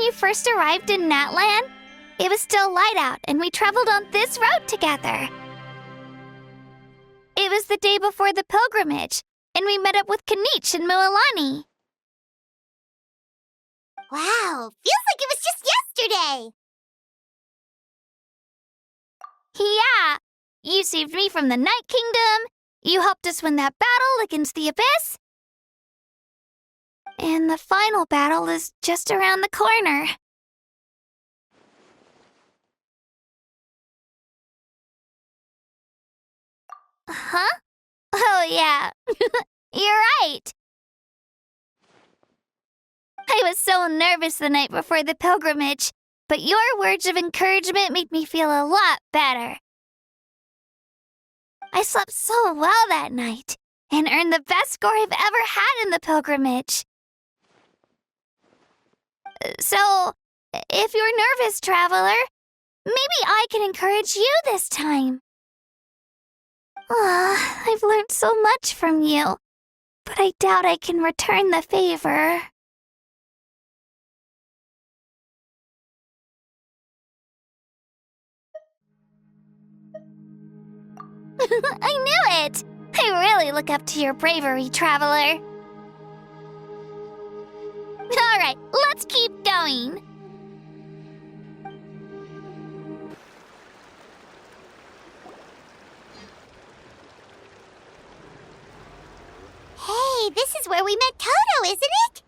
you first arrived in Natlan? It was still light out, and we traveled on this road together. It was the day before the pilgrimage, and we met up with Kanich and Mualani. Wow, feels like it was just yesterday. Yeah, you saved me from the Night Kingdom, you helped us win that battle against the Abyss, and the final battle is just around the corner. Huh? Oh, yeah. You're right. I was so nervous the night before the pilgrimage, but your words of encouragement made me feel a lot better. I slept so well that night and earned the best score I've ever had in the pilgrimage. So, if you're nervous, traveler, maybe I can encourage you this time. I've learned so much from you, but I doubt I can return the favor. I knew it! I really look up to your bravery, traveler. Alright, let's keep going. Hey, this is where we met Toto, isn't it?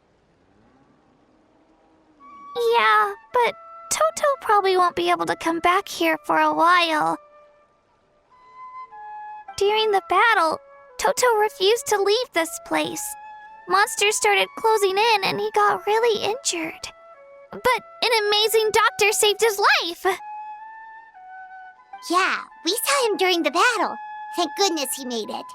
Yeah, but Toto probably won't be able to come back here for a while. During the battle, Toto refused to leave this place. Monsters started closing in and he got really injured. But an amazing doctor saved his life! Yeah, we saw him during the battle. Thank goodness he made it.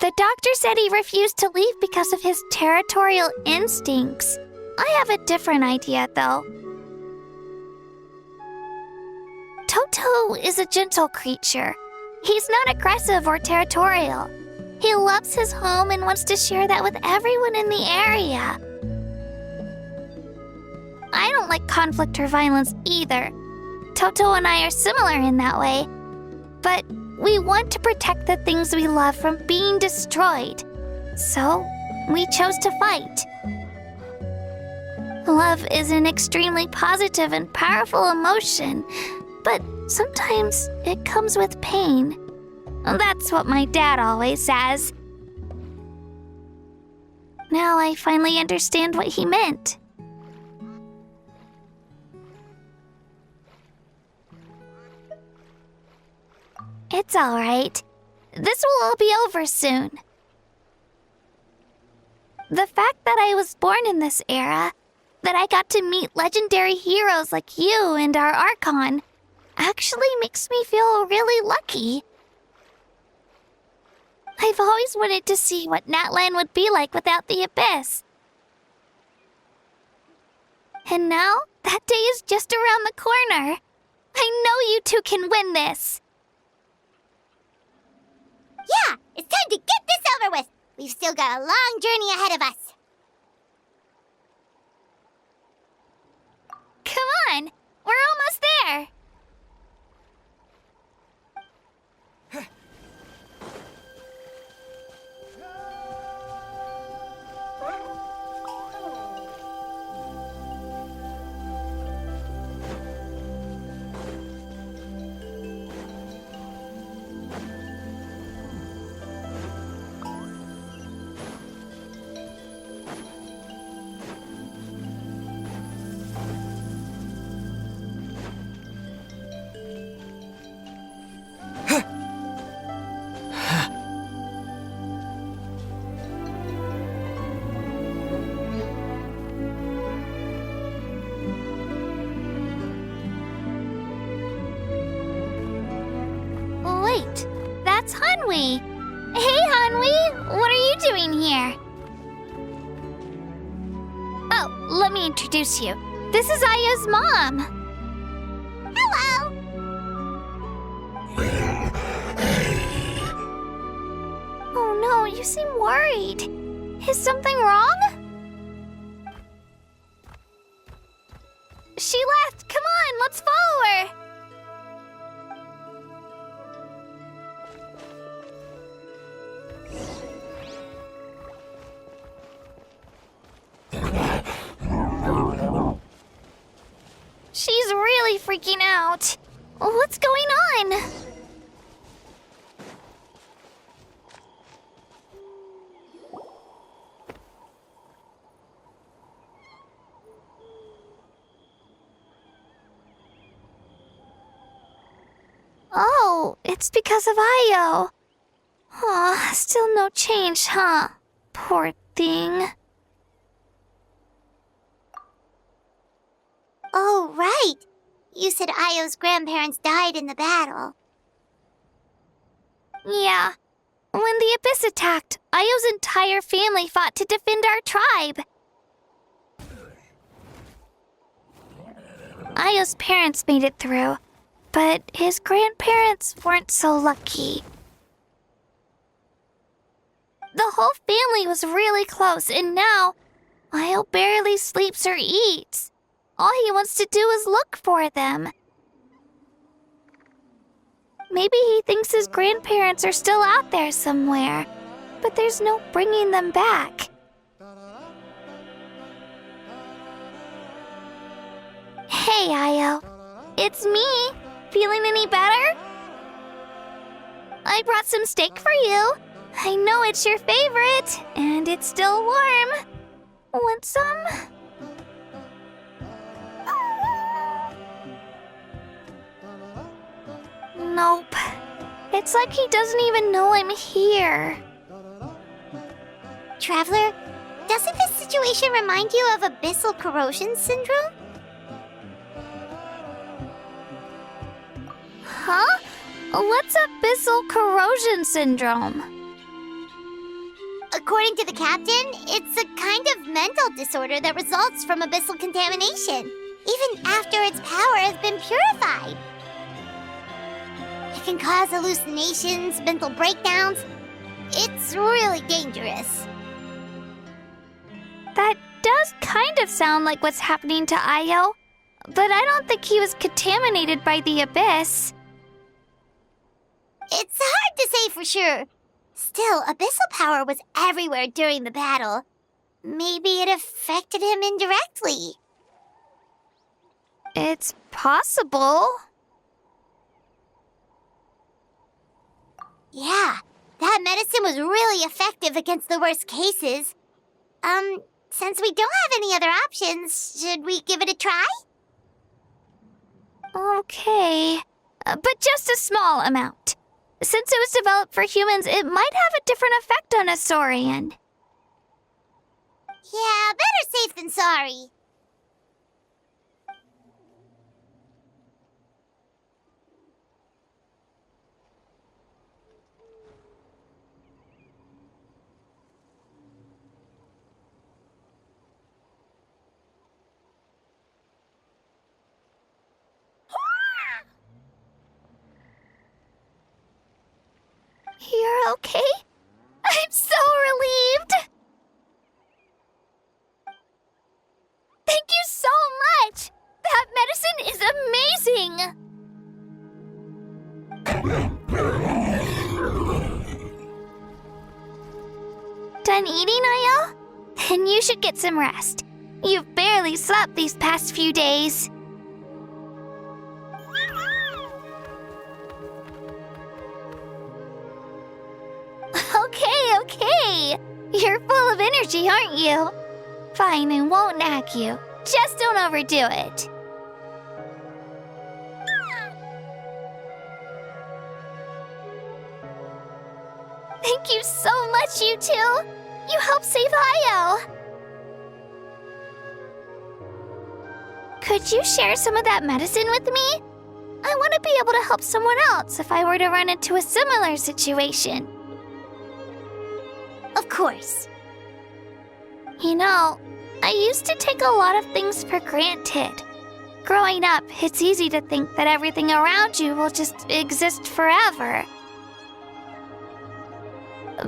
The doctor said he refused to leave because of his territorial instincts. I have a different idea, though. Toto is a gentle creature. He's not aggressive or territorial. He loves his home and wants to share that with everyone in the area. I don't like conflict or violence either. Toto and I are similar in that way. But we want to protect the things we love from being destroyed. So, we chose to fight. Love is an extremely positive and powerful emotion, but sometimes it comes with pain. That's what my dad always says. Now I finally understand what he meant. It's all right. This will all be over soon. The fact that I was born in this era, that I got to meet legendary heroes like you and our Archon, actually makes me feel really lucky. I've always wanted to see what Natlan would be like without the Abyss. And now, that day is just around the corner. I know you two can win this. Yeah, it's time to get this over with. We've still got a long journey ahead of us. Come on, we're almost there. Wait, that's Hanwi. Hey, Hanwi, what are you doing here? Oh, let me introduce you. This is Aya's mom. Hello! Oh no, you seem worried. Is something wrong? She left! Come on, let's follow her! She's really freaking out. What's going on? Oh, it's because of Io. Aw, still no change, huh? Poor thing. Oh, right. You said Io's grandparents died in the battle. Yeah. When the Abyss attacked, Io's entire family fought to defend our tribe. Io's parents made it through, but his grandparents weren't so lucky. The whole family was really close, and now Io barely sleeps or eats. All he wants to do is look for them. Maybe he thinks his grandparents are still out there somewhere, but there's no bringing them back. Hey, Io. It's me. Feeling any better? I brought some steak for you. I know it's your favorite, and it's still warm. Want some? Nope. It's like he doesn't even know I'm here. Traveler, doesn't this situation remind you of abyssal corrosion syndrome? Huh? What's abyssal corrosion syndrome? According to the captain, it's a kind of mental disorder that results from abyssal contamination, even after its power has been purified. It can cause hallucinations, mental breakdowns. It's really dangerous. That does kind of sound like what's happening to Io, but I don't think he was contaminated by the Abyss. It's hard to say for sure. Still, abyssal power was everywhere during the battle. Maybe it affected him indirectly. It's possible. Yeah, that medicine was really effective against the worst cases. Since we don't have any other options, should we give it a try? Okay, but just a small amount. Since it was developed for humans, it might have a different effect on a Saurian. Yeah, better safe than sorry. You're okay? I'm so relieved! Thank you so much! That medicine is amazing! Done eating, Io? Then you should get some rest. You've barely slept these past few days. Okay. You're full of energy, aren't you? Fine, I won't nag you. Just don't overdo it. Thank you so much, you two. You helped save Io. Could you share some of that medicine with me? I want to be able to help someone else if I were to run into a similar situation. Of course. You know, I used to take a lot of things for granted. Growing up, it's easy to think that everything around you will just exist forever.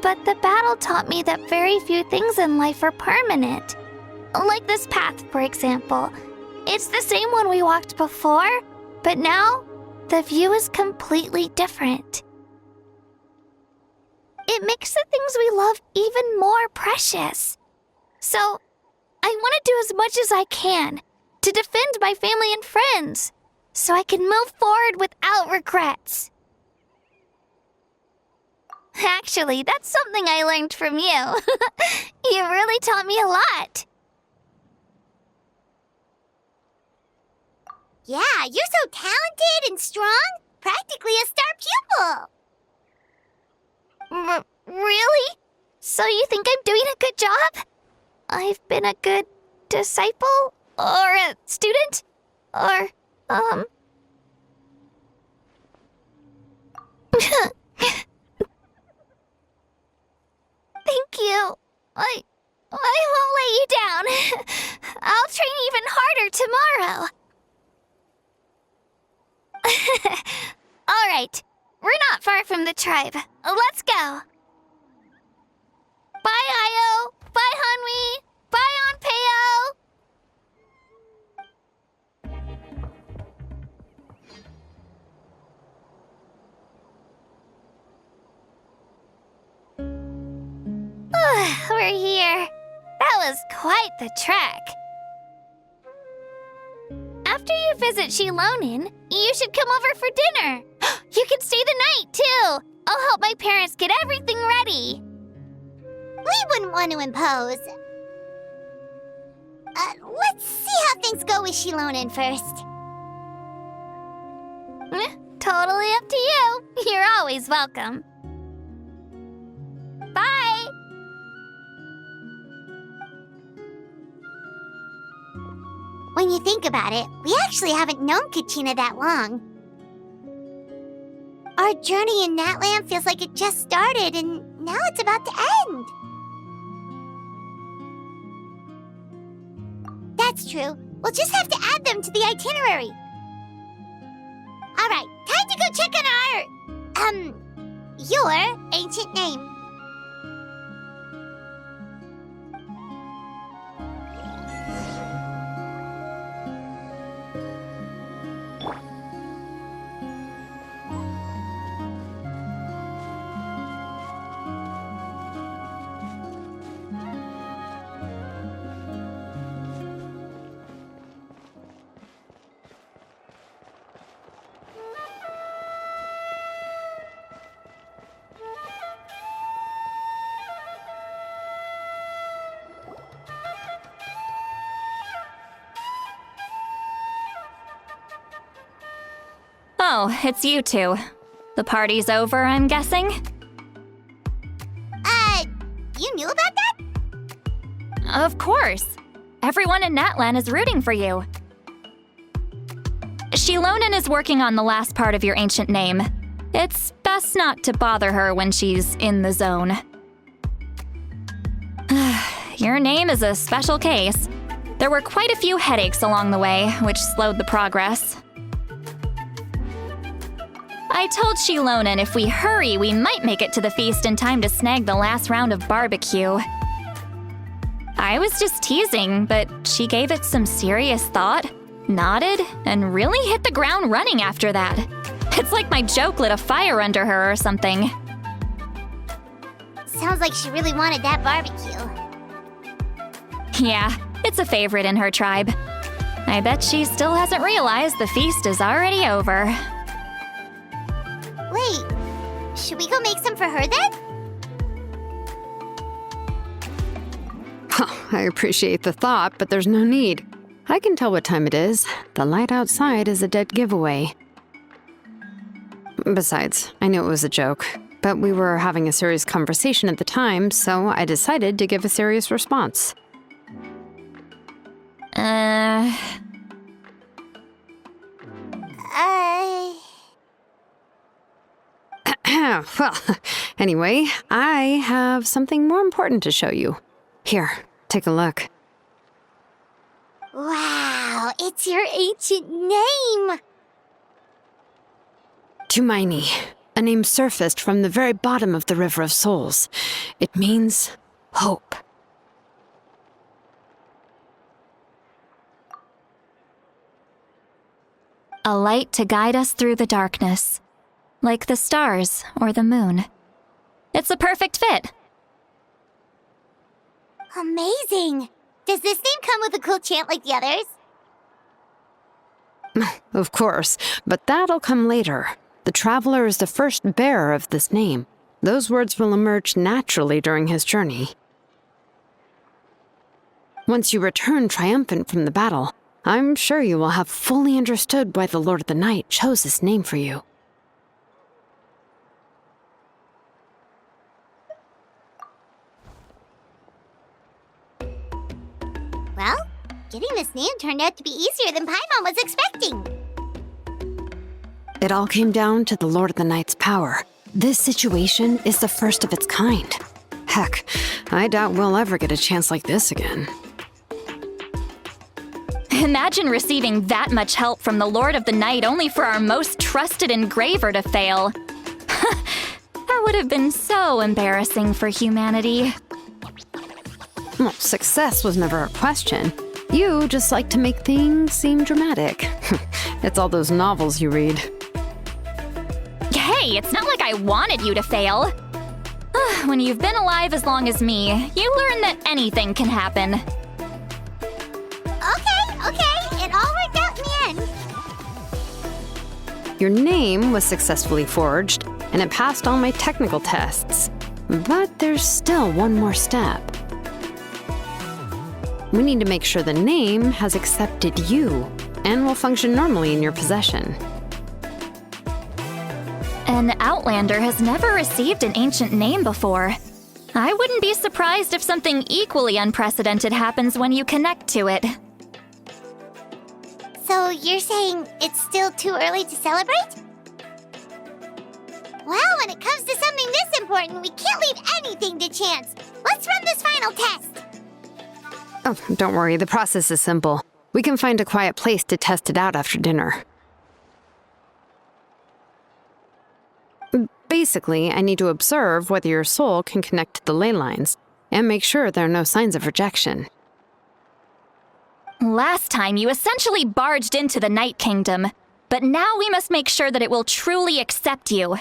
But the battle taught me that very few things in life are permanent. Like this path, for example. It's the same one we walked before, but now the view is completely different. It makes the things we love even more precious. So, I want to do as much as I can to defend my family and friends, so I can move forward without regrets. Actually, that's something I learned from you. You really taught me a lot. Yeah, you're so talented and strong. Practically a star pupil. Really? So you think I'm doing a good job? I've been a good disciple? Or a student? Or, Thank you. I won't let you down. I'll train even harder tomorrow. All right. We're not far from the tribe. Let's go. Bye, Io. Bye, Hanwi. Bye, Onpeo. We're here. That was quite the trek. After you visit Shilonin, you should come over for dinner. You can stay the night, too. I'll help my parents get everything ready. We wouldn't want to impose. Let's see how things go with Shilonin first. Totally up to you. You're always welcome. Bye. When you think about it, we actually haven't known Kachina that long. Our journey in Natlan feels like it just started, and now it's about to end. That's true. We'll just have to add them to the itinerary. All right, time to go check on your ancient name. Oh, it's you two. The party's over, I'm guessing? You knew about that? Of course. Everyone in Natlan is rooting for you. Shilonin is working on the last part of your ancient name. It's best not to bother her when she's in the zone. Your name is a special case. There were quite a few headaches along the way, which slowed the progress. I told Shilonin if we hurry, we might make it to the feast in time to snag the last round of barbecue. I was just teasing, but she gave it some serious thought, nodded, and really hit the ground running after that. It's like my joke lit a fire under her or something. Sounds like she really wanted that barbecue. Yeah, it's a favorite in her tribe. I bet she still hasn't realized the feast is already over. Wait, should we go make some for her then? I appreciate the thought, but there's no need. I can tell what time it is. The light outside is a dead giveaway. Besides, I knew it was a joke, but we were having a serious conversation at the time, so I decided to give a serious response. Well, anyway, I have something more important to show you. Here, take a look. Wow, it's your ancient name! Tumaini, a name surfaced from the very bottom of the River of Souls. It means hope. A light to guide us through the darkness, like the stars or the moon. It's a perfect fit. Amazing! Does this name come with a cool chant like the others? Of course, but that'll come later. The Traveler is the first bearer of this name. Those words will emerge naturally during his journey. Once you return triumphant from the battle, I'm sure you will have fully understood why the Lord of the Night chose this name for you. Well, getting this name turned out to be easier than Paimon was expecting. It all came down to the Lord of the Night's power. This situation is the first of its kind. Heck, I doubt we'll ever get a chance like this again. Imagine receiving that much help from the Lord of the Night only for our most trusted engraver to fail. That would have been so embarrassing for humanity. Well, success was never a question. You just like to make things seem dramatic. It's all those novels you read. Hey, it's not like I wanted you to fail. When you've been alive as long as me, you learn that anything can happen. Okay, it all worked out in the end. Your name was successfully forged, and it passed all my technical tests. But there's still one more step. We need to make sure the name has accepted you and will function normally in your possession. An Outlander has never received an ancient name before. I wouldn't be surprised if something equally unprecedented happens when you connect to it. So you're saying it's still too early to celebrate? Well, when it comes to something this important, we can't leave anything to chance. Let's run this final test. Oh, don't worry, the process is simple. We can find a quiet place to test it out after dinner. Basically, I need to observe whether your soul can connect to the ley lines, and make sure there are no signs of rejection. Last time, you essentially barged into the Night Kingdom, but now we must make sure that it will truly accept you.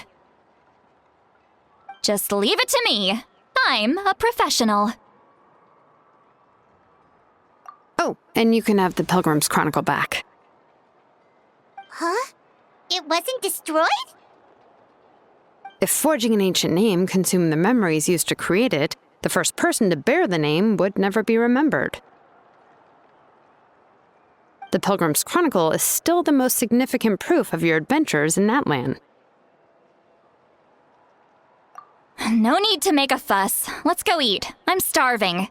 Just leave it to me. I'm a professional. Oh, and you can have the Pilgrim's Chronicle back. Huh? It wasn't destroyed? If forging an ancient name consumed the memories used to create it, the first person to bear the name would never be remembered. The Pilgrim's Chronicle is still the most significant proof of your adventures in Natlan. No need to make a fuss. Let's go eat. I'm starving.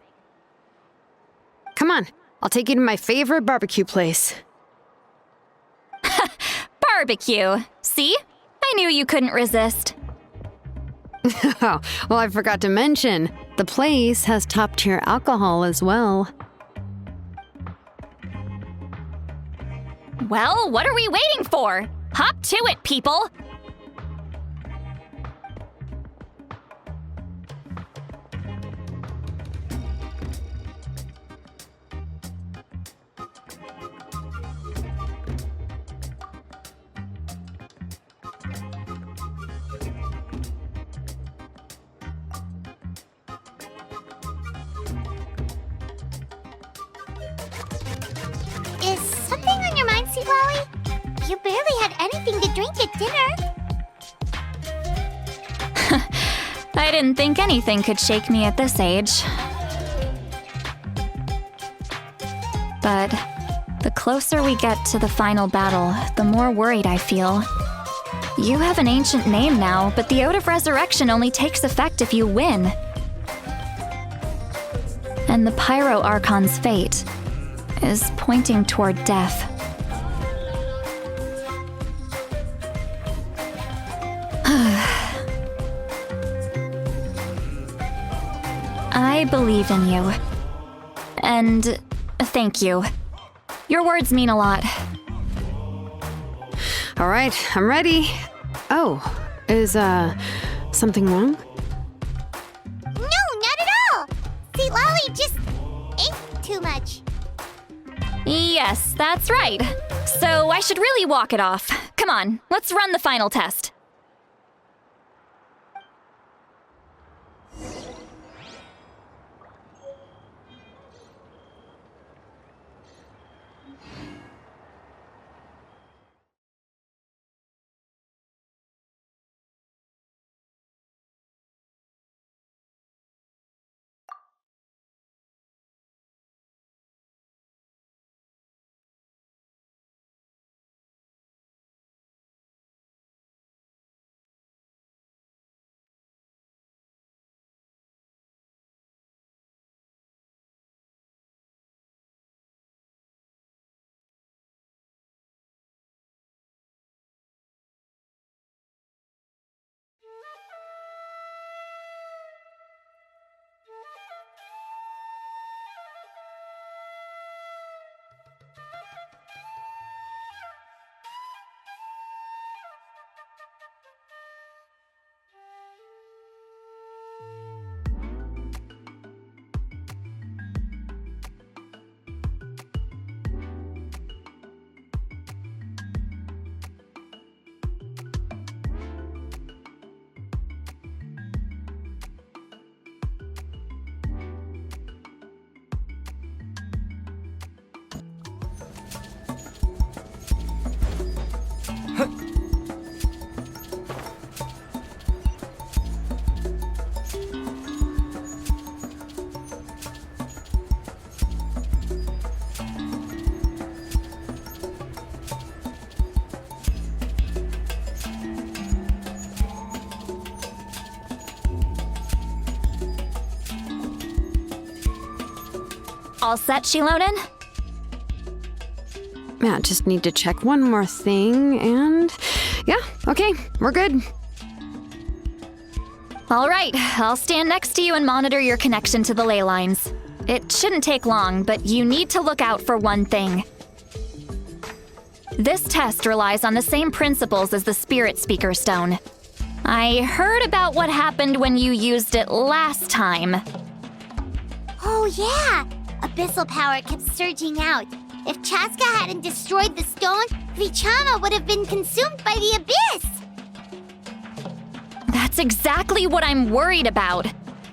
Come on, I'll take you to my favorite barbecue place. Barbecue. See? I knew you couldn't resist. Oh, well, I forgot to mention, the place has top-tier alcohol as well. Well, what are we waiting for? Hop to it, people! Is something on your mind, Seawally? You barely had anything to drink at dinner. I didn't think anything could shake me at this age. But the closer we get to the final battle, the more worried I feel. You have an ancient name now, but the Oath of Resurrection only takes effect if you win. And the Pyro Archon's fate is pointing toward death. I believe in you. And thank you. Your words mean a lot. All right, I'm ready. Oh, is, something wrong? No, not at all. Seawally just ate too much. Yes, that's right. So I should really walk it off. Come on, let's run the final test. All set, Shilonen? Yeah, just need to check one more thing, and yeah, okay, we're good. All right, I'll stand next to you and monitor your connection to the ley lines. It shouldn't take long, but you need to look out for one thing. This test relies on the same principles as the Spirit Speaker Stone. I heard about what happened when you used it last time. Oh, yeah! Abyssal power kept surging out. If Chaska hadn't destroyed the stone, Vichama would have been consumed by the abyss! That's exactly what I'm worried about.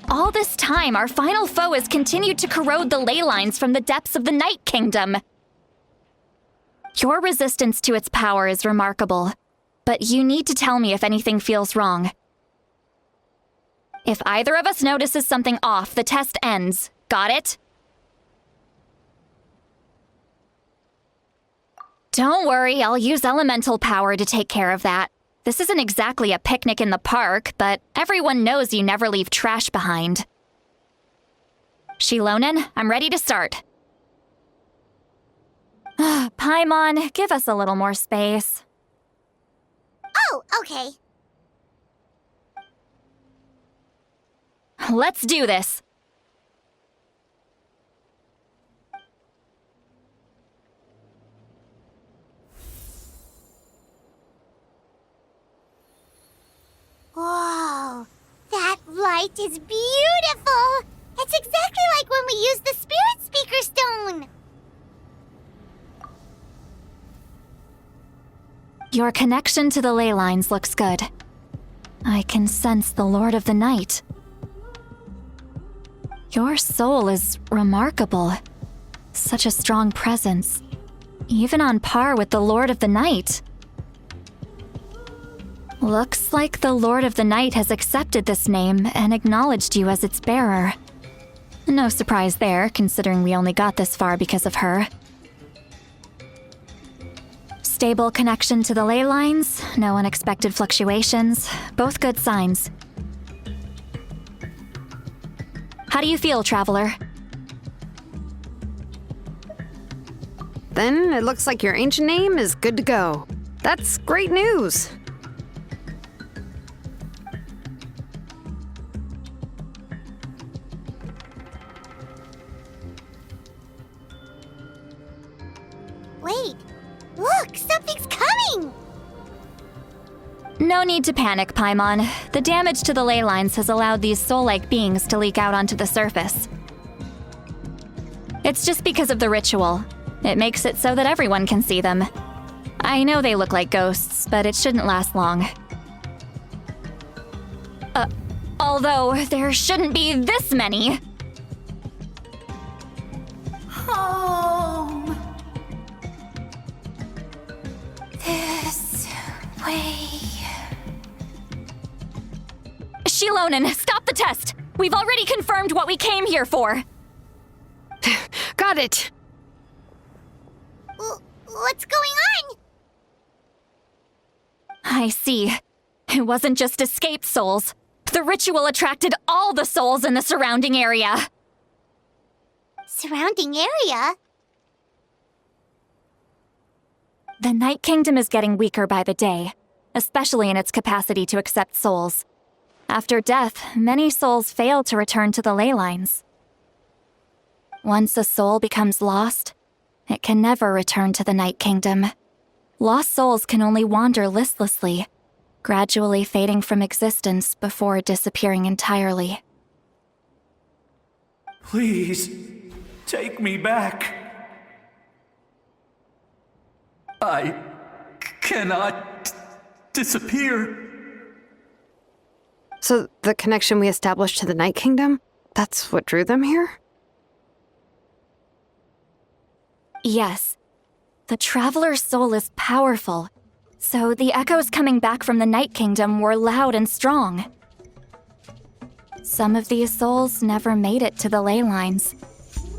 All this time, our final foe has continued to corrode the ley lines from the depths of the Night Kingdom. Your resistance to its power is remarkable, but you need to tell me if anything feels wrong. If either of us notices something off, the test ends. Got it? Don't worry, I'll use elemental power to take care of that. This isn't exactly a picnic in the park, but everyone knows you never leave trash behind. Shilonen, I'm ready to start. Paimon, give us a little more space. Oh, okay. Let's do this. Whoa, that light is beautiful! It's exactly like when we used the Spirit Speaker Stone! Your connection to the ley lines looks good. I can sense the Lord of the Night. Your soul is remarkable. Such a strong presence. Even on par with the Lord of the Night. Looks like the Lord of the Night has accepted this name and acknowledged you as its bearer. No surprise there, considering we only got this far because of her. Stable connection to the ley lines, no unexpected fluctuations, both good signs. How do you feel, Traveler? Then it looks like your ancient name is good to go. That's great news. Wait, look, something's coming! No need to panic, Paimon. The damage to the ley lines has allowed these soul-like beings to leak out onto the surface. It's just because of the ritual. It makes it so that everyone can see them. I know they look like ghosts, but it shouldn't last long. Although there shouldn't be this many. Home. This way. Shilonen, stop the test! We've already confirmed what we came here for. Got it! What's going on? I see. It wasn't just escaped souls. The ritual attracted all the souls in the surrounding area. Surrounding area? The Night Kingdom is getting weaker by the day, especially in its capacity to accept souls. After death, many souls fail to return to the ley lines. Once a soul becomes lost, it can never return to the Night Kingdom. Lost souls can only wander listlessly, gradually fading from existence before disappearing entirely. Please, take me back. I cannot disappear. So the connection we established to the Night Kingdom, that's what drew them here? Yes. The Traveler's soul is powerful, so the echoes coming back from the Night Kingdom were loud and strong. Some of these souls never made it to the ley lines.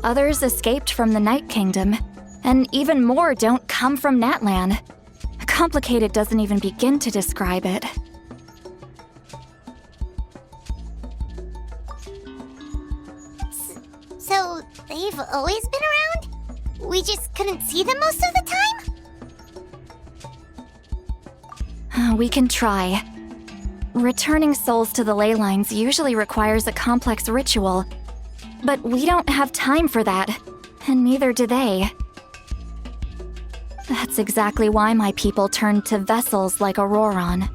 Others escaped from the Night Kingdom, and even more don't come from Natlan. Complicated doesn't even begin to describe it. So, they've always been around? We just couldn't see them most of the time? We can try. Returning souls to the ley lines usually requires a complex ritual, but we don't have time for that, and neither do they. That's exactly why my people turned to vessels like Auroron.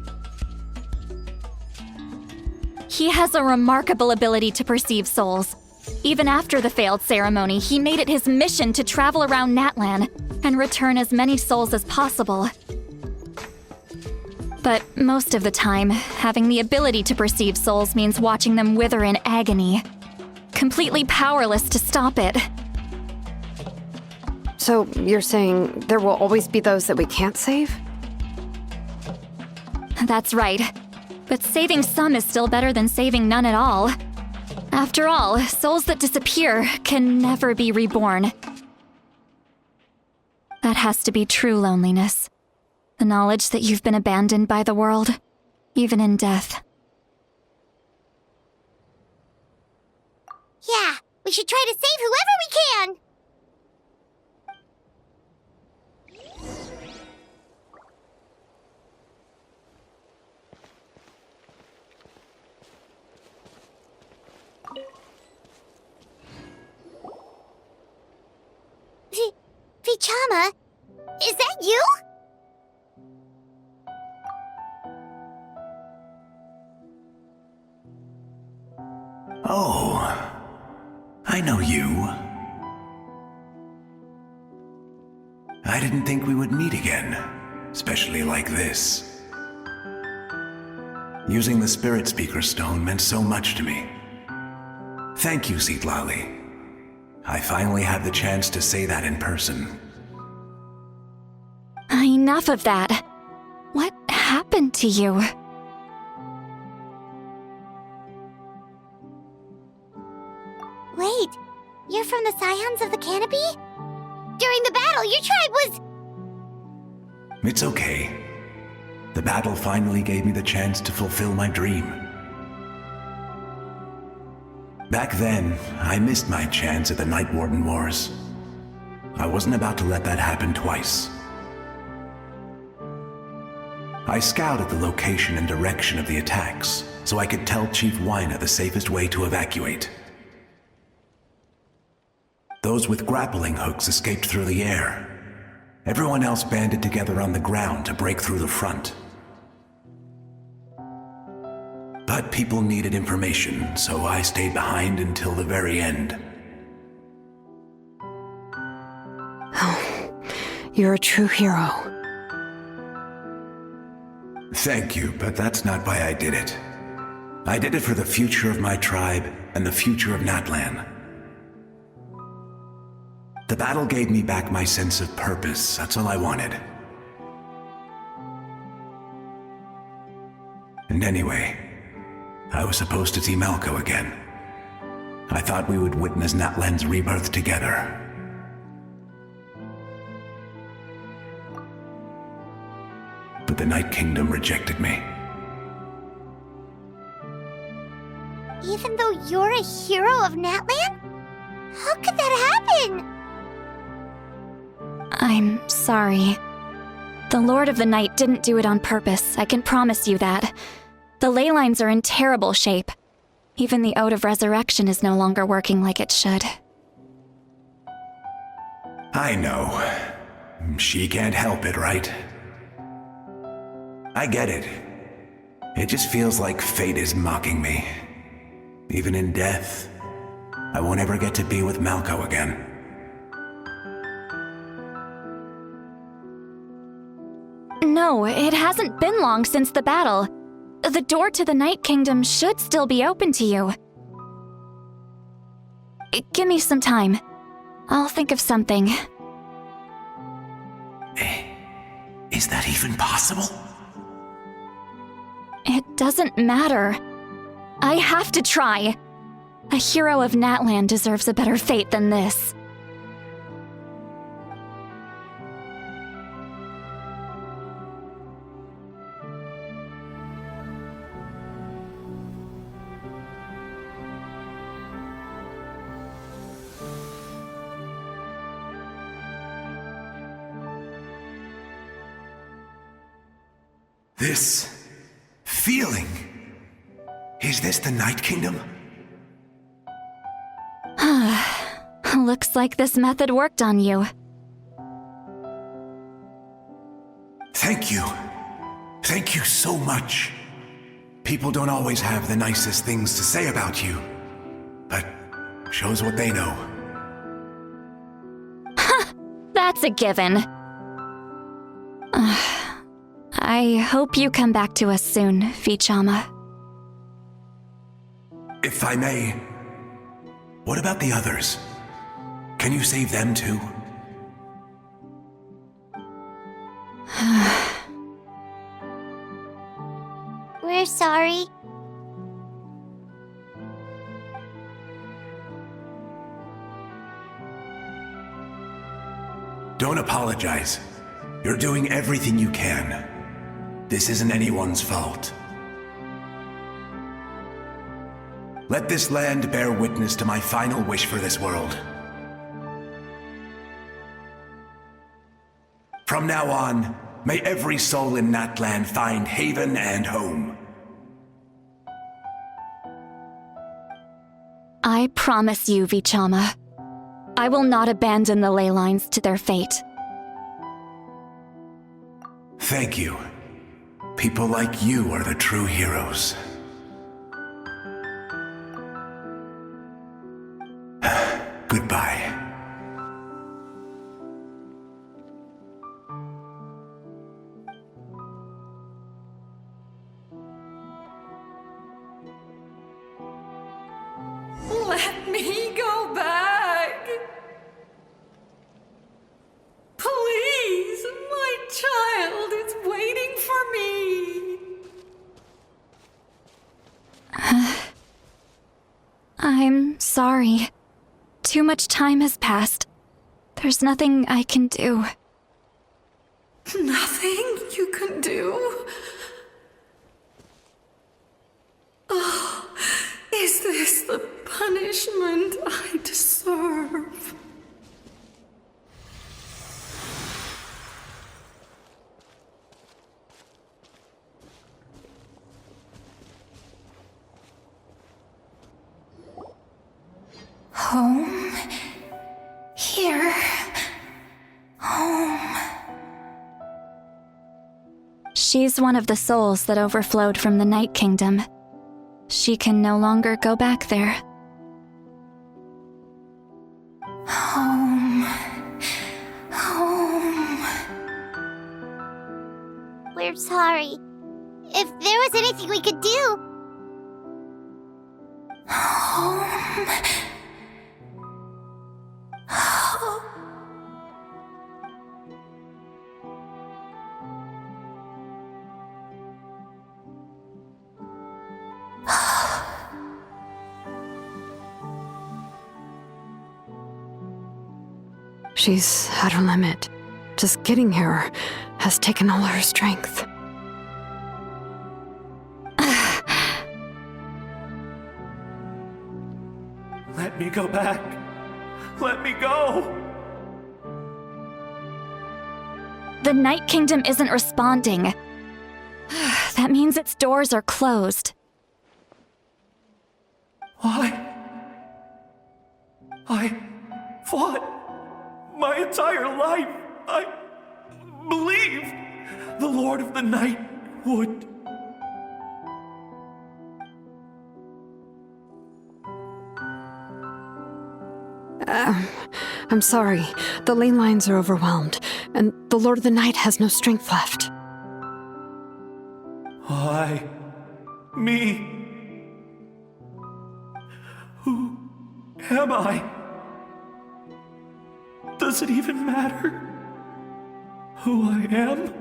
He has a remarkable ability to perceive souls. Even after the failed ceremony, he made it his mission to travel around Natlan and return as many souls as possible. But most of the time, having the ability to perceive souls means watching them wither in agony, completely powerless to stop it. So you're saying there will always be those that we can't save? That's right. But saving some is still better than saving none at all. After all, souls that disappear can never be reborn. That has to be true loneliness. The knowledge that you've been abandoned by the world, even in death. Yeah, we should try to save whoever we can! Vichama, is that you? Oh, I know you. I didn't think we would meet again, especially like this. Using the Spirit Speaker Stone meant so much to me. Thank you, Citlali. I finally had the chance to say that in person. Enough of that. What happened to you? Wait, you're from the Scions of the Canopy? During the battle, your tribe was... It's okay. The battle finally gave me the chance to fulfill my dream. Back then, I missed my chance at the Night Warden Wars. I wasn't about to let that happen twice. I scouted the location and direction of the attacks, so I could tell Chief Wyna the safest way to evacuate. Those with grappling hooks escaped through the air. Everyone else banded together on the ground to break through the front. But people needed information, so I stayed behind until the very end. Oh, you're a true hero. Thank you, but that's not why I did it. I did it for the future of my tribe and the future of Natlan. The battle gave me back my sense of purpose. That's all I wanted. And anyway, I was supposed to see Malco again. I thought we would witness Natlan's rebirth together. But the Night Kingdom rejected me. Even though you're a hero of Natlan? How could that happen? I'm sorry. The Lord of the Night didn't do it on purpose, I can promise you that. The ley lines are in terrible shape. Even the Ode of Resurrection is no longer working like it should. I know. She can't help it, right? I get it. It just feels like fate is mocking me. Even in death, I won't ever get to be with Malco again. No, it hasn't been long since the battle. The door to the Night Kingdom should still be open to you. Give me some time. I'll think of something. Is that even possible? It doesn't matter. I have to try. A hero of Natlan deserves a better fate than this. This feeling. Is this the Night Kingdom? Looks like this method worked on you. Thank you. Thank you so much. People don't always have the nicest things to say about you, but shows what they know. That's a given. I hope you come back to us soon, Vichama. If I may, what about the others? Can you save them too? We're sorry. Don't apologize. You're doing everything you can. This isn't anyone's fault. Let this land bear witness to my final wish for this world. From now on, may every soul in Natlan find haven and home. I promise you, Vichama. I will not abandon the ley lines to their fate. Thank you. People like you are the true heroes. Goodbye. Let me go back. Please, my child is waiting for me. I'm sorry. Too much time has passed. There's nothing I can do. Nothing you can do? Oh, is this the punishment I deserve? Home? Here? Home? She's one of the souls that overflowed from the Night Kingdom. She can no longer go back there. Home. Home. We're sorry. if there was anything we could do. She's at her limit. Just getting here has taken all her strength. Let me go back. Let me go. The Night Kingdom isn't responding. That means its doors are closed. I fought my entire life. I believed the Lord of the Night would. I'm sorry. The ley lines are overwhelmed, and the Lord of the Night has no strength left. Why? Me? Who am I? Does it even matter who I am?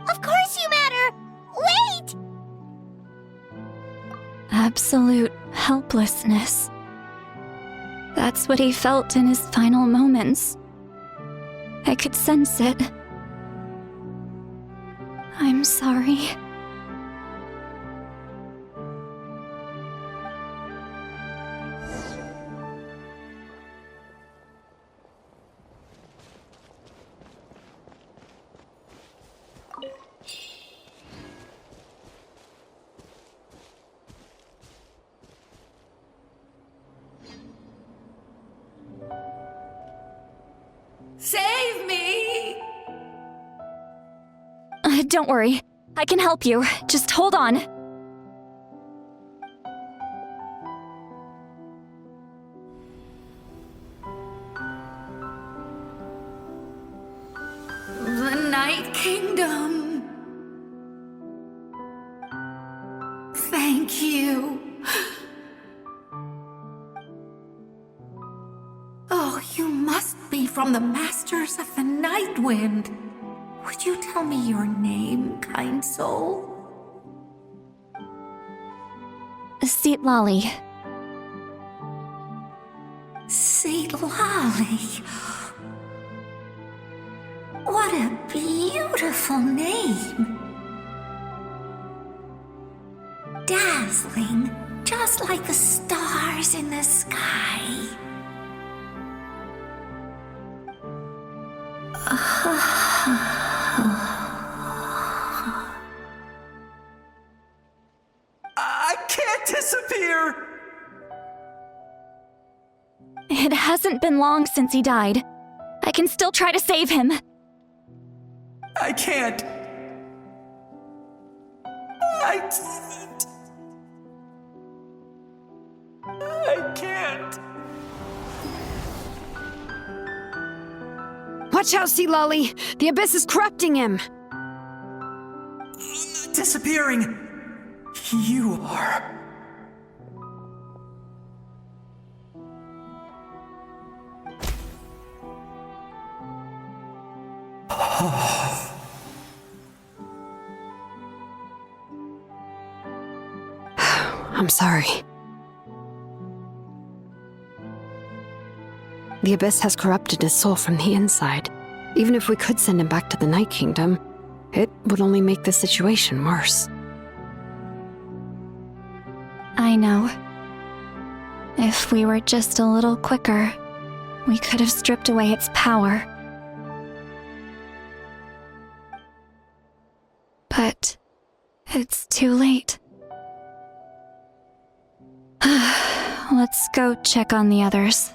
Of course you matter! Wait! Absolute helplessness. That's what he felt in his final moments. I could sense it. I'm sorry. Save me! Don't worry. I can help you. Just hold on. The Night Kingdom. Thank you. Oh, you must be from the Masters of the Night Wind. Would you tell me your name, kind soul? Seat Lolly. Seat Lolly. What a beautiful name. Dazzling, just like the stars in the sky. I can't disappear! It hasn't been long since he died. I can still try to save him. I can't. I can't. Watch out, Sea Lolly! The Abyss is corrupting him! Disappearing. You are. I'm sorry. The Abyss has corrupted his soul from the inside. Even if we could send him back to the Night Kingdom, it would only make the situation worse. I know. If we were just a little quicker, we could have stripped away its power. But it's too late. Let's go check on the others.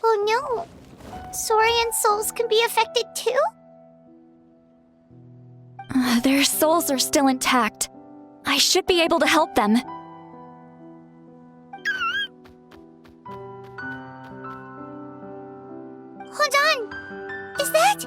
Oh no, So, Saurian souls can be affected too? Their souls are still intact. I should be able to help them. Hold on! Is that...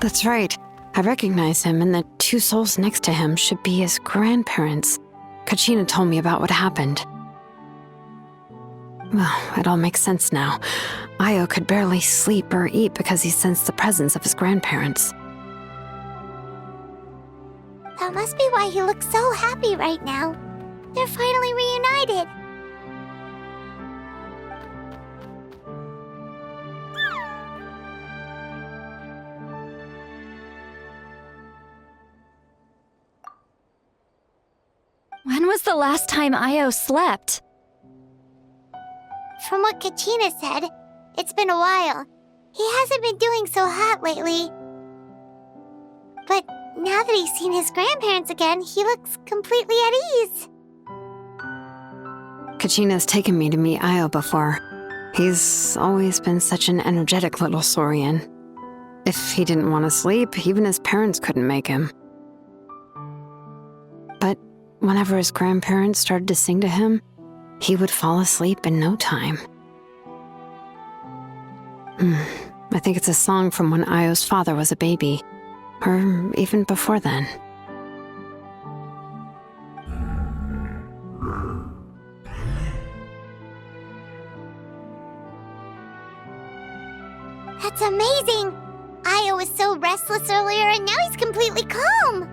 That's right. I recognize him, and the two souls next to him should be his grandparents. Kachina told me about what happened. Well, it all makes sense now. Io could barely sleep or eat because he sensed the presence of his grandparents. That must be why he looks so happy right now. They're finally reunited. When was the last time Io slept? From what Kachina said, it's been a while. He hasn't been doing so hot lately. But now that he's seen his grandparents again, he looks completely at ease. Kachina's taken me to meet Io before. He's always been such an energetic little Saurian. If he didn't want to sleep, even his parents couldn't make him. But whenever his grandparents started to sing to him, he would fall asleep in no time. I think it's a song from when Io's father was a baby, or even before then. That's amazing! Io was so restless earlier and now he's completely calm!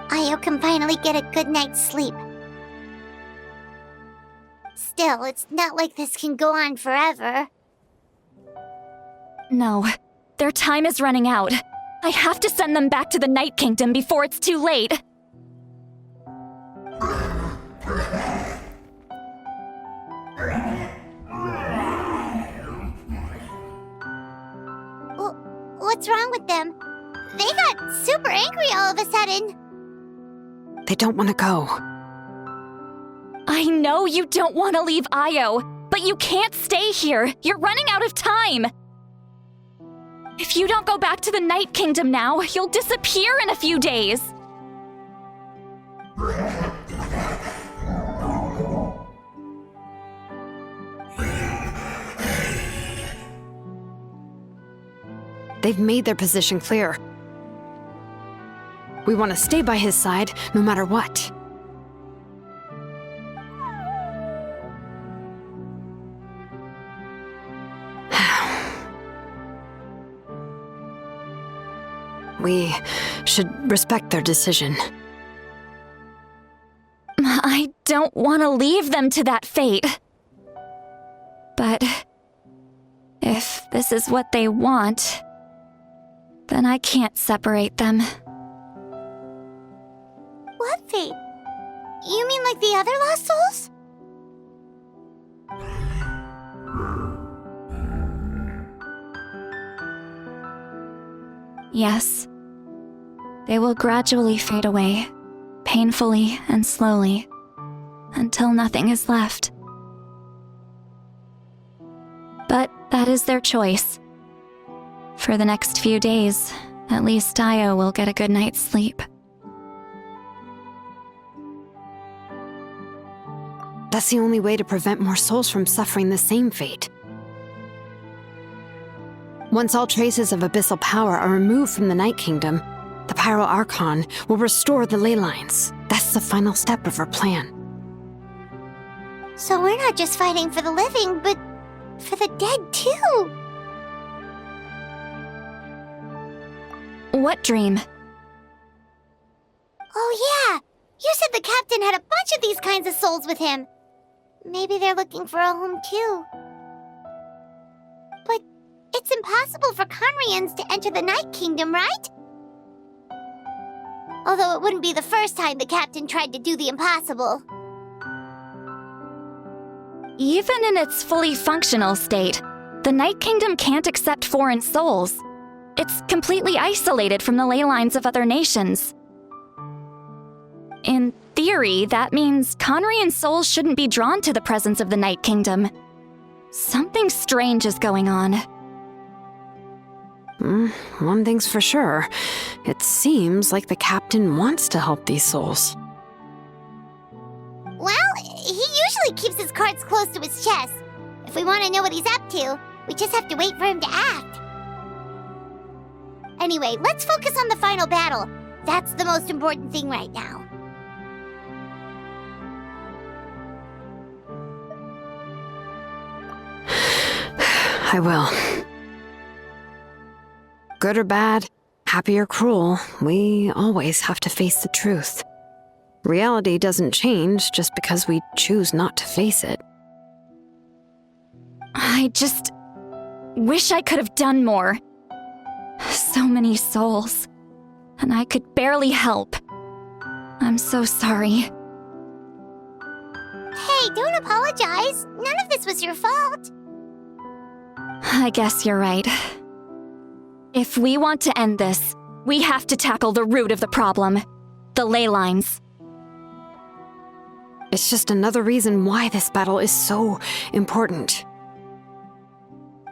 Io can finally get a good night's sleep. Still, it's not like this can go on forever. No, their time is running out. I have to send them back to the Night Kingdom before it's too late. What's wrong with them? They got super angry all of a sudden. They don't want to go. I know you don't want to leave Io, but you can't stay here. You're running out of time. If you don't go back to the Night Kingdom now, you'll disappear in a few days. They've made their position clear. We want to stay by his side, no matter what. We should respect their decision. I don't want to leave them to that fate. But if this is what they want, then I can't separate them. What fate? You mean like the other lost souls? Yes. They will gradually fade away, painfully and slowly, until nothing is left. But that is their choice. For the next few days, at least Io will get a good night's sleep. That's the only way to prevent more souls from suffering the same fate. Once all traces of abyssal power are removed from the Night Kingdom, the Pyro Archon will restore the ley lines. That's the final step of our plan. So we're not just fighting for the living, but for the dead too. What dream? Oh yeah! You said the captain had a bunch of these kinds of souls with him. Maybe they're looking for a home too. But it's impossible for Conrians to enter the Night Kingdom, right? Although it wouldn't be the first time the captain tried to do the impossible. Even in its fully functional state, the Night Kingdom can't accept foreign souls. It's completely isolated from the ley lines of other nations. In theory, that means Conrian souls shouldn't be drawn to the presence of the Night Kingdom. Something strange is going on. One thing's for sure. It seems like the captain wants to help these souls. Well, he usually keeps his cards close to his chest. If we want to know what he's up to, we just have to wait for him to act. Anyway, let's focus on the final battle. That's the most important thing right now. I will. Good or bad, happy or cruel, we always have to face the truth. Reality doesn't change just because we choose not to face it. I just wish I could have done more. So many souls, and I could barely help. I'm so sorry. Hey, don't apologize. None of this was your fault. I guess you're right. If we want to end this, we have to tackle the root of the problem. The ley lines. It's just another reason why this battle is so important.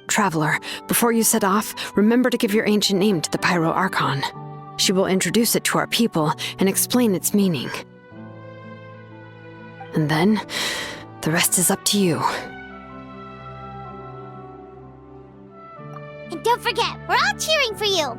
Traveler, before you set off, remember to give your ancient name to the Pyro Archon. She will introduce it to our people and explain its meaning. And then, the rest is up to you. And don't forget, we're all cheering for you.